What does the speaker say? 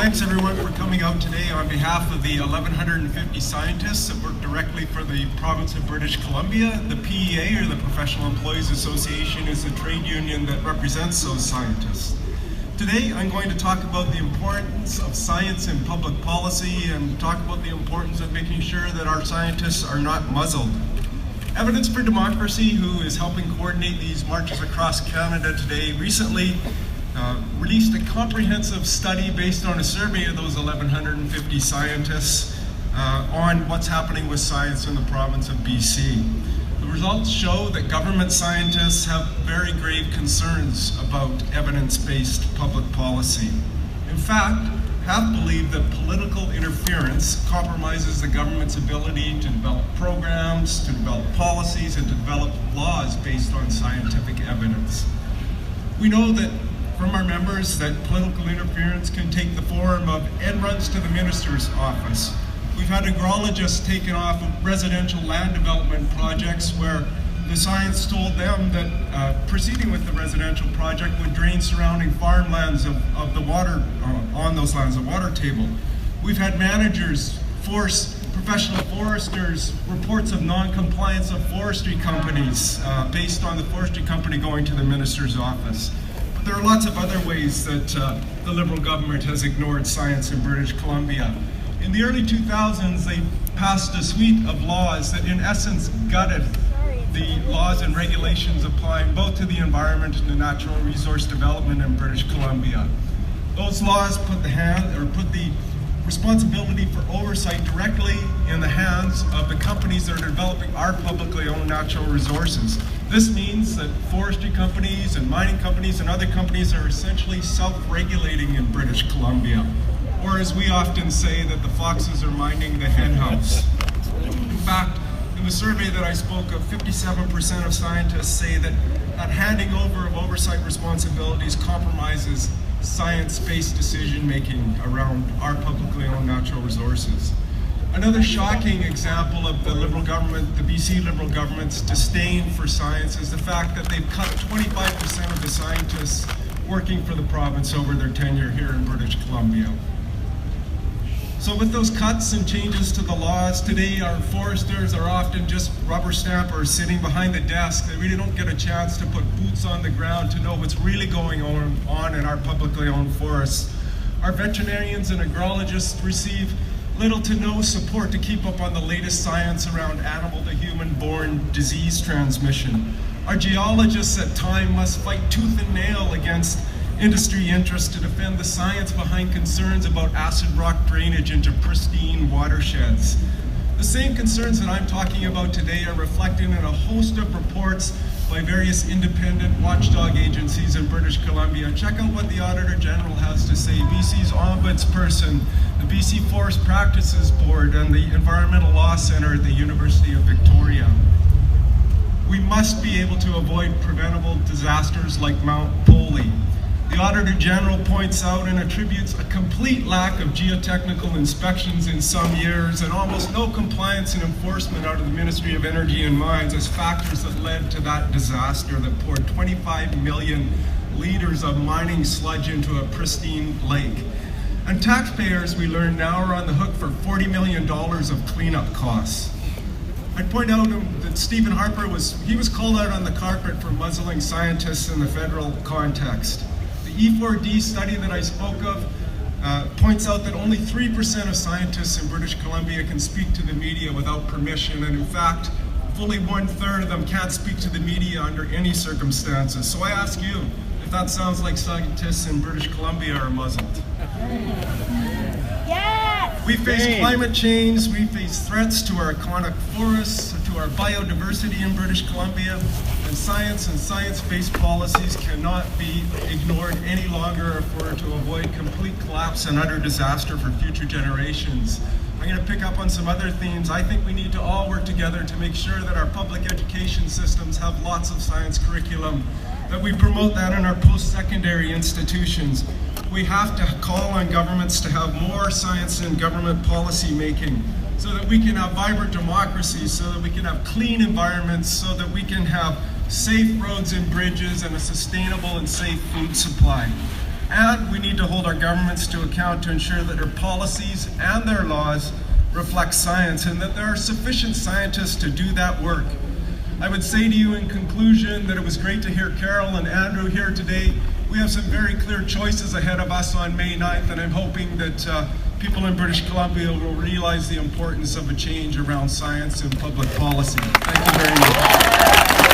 Thanks everyone for coming out today on behalf of the 1,150 scientists that work directly for the province of British Columbia. The PEA, or the Professional Employees Association, is the trade union that represents those scientists. Today I'm going to talk about the importance of science in public policy and talk about the importance of making sure that our scientists are not muzzled. Evidence for Democracy, who is helping coordinate these marches across Canada today, recently released a comprehensive study based on a survey of those 1,150 scientists on what's happening with science in the province of BC. The results show that government scientists have very grave concerns about evidence-based public policy. In fact, half believe that political interference compromises the government's ability to develop programs, to develop policies, and to develop laws based on scientific evidence. We know that from our members that political interference can take the form of end runs to the minister's office. We've had agrologists taken off of residential land development projects where the science told them that proceeding with the residential project would drain surrounding farmlands of the water, on those lands, the water table. We've had managers force professional foresters reports of non-compliance of forestry companies based on the forestry company going to the minister's office. There are lots of other ways that the Liberal government has ignored science in British Columbia. In the early 2000s, they passed a suite of laws that in essence gutted the laws and regulations applying both to the environment and the natural resource development in British Columbia. Those laws put the responsibility for oversight directly in the hands of the companies that are developing our publicly owned natural resources. This means that forestry companies and mining companies and other companies are essentially self-regulating in British Columbia. Or as we often say, that the foxes are minding the henhouse. In fact, in the survey that I spoke of, 57% of scientists say that handing over of oversight responsibilities compromises science-based decision-making around our publicly owned natural resources. Another shocking example of the Liberal government, the BC Liberal government's disdain for science, is the fact that they've cut 25% of the scientists working for the province over their tenure here in British Columbia. So with those cuts and changes to the laws, today our foresters are often just rubber stampers sitting behind the desk. They really don't get a chance to put boots on the ground to know what's really going on in our publicly owned forests. Our veterinarians and agrologists receive little to no support to keep up on the latest science around animal to human-borne disease transmission. Our geologists at times must fight tooth and nail against industry interests to defend the science behind concerns about acid rock drainage into pristine watersheds. The same concerns that I'm talking about today are reflected in a host of reports by various independent watchdog agencies in British Columbia. Check out what the Auditor General has to say, BC's Ombudsperson, the BC Forest Practices Board, and the Environmental Law Centre at the University of Victoria. We must be able to avoid preventable disasters like Mount Foley. The Auditor General points out and attributes a complete lack of geotechnical inspections in some years and almost no compliance and enforcement out of the Ministry of Energy and Mines as factors that led to that disaster that poured 25 million liters of mining sludge into a pristine lake. And taxpayers, we learn now, are on the hook for $40 million of cleanup costs. I'd point out that Stephen Harper was called out on the carpet for muzzling scientists in the federal context. The E4D study that I spoke of points out that only 3% of scientists in British Columbia can speak to the media without permission, and in fact, fully 1/3 of them can't speak to the media under any circumstances. So I ask you if that sounds like scientists in British Columbia are muzzled. Yes! We face climate change, we face threats to our iconic forests, to our biodiversity in British Columbia, and science-based policies cannot be ignored any longer if we're to avoid complete collapse and utter disaster for future generations. I'm going to pick up on some other themes. I think we need to all work together to make sure that our public education systems have lots of science curriculum, that we promote that in our post-secondary institutions. We have to call on governments to have more science in government policy making so that we can have vibrant democracies, so that we can have clean environments, so that we can have safe roads and bridges and a sustainable and safe food supply. And we need to hold our governments to account to ensure that their policies and their laws reflect science and that there are sufficient scientists to do that work. I would say to you in conclusion that it was great to hear Carol and Andrew here today. We have some very clear choices ahead of us on May 9th, and I'm hoping that people in British Columbia will realize the importance of a change around science and public policy. Thank you very much.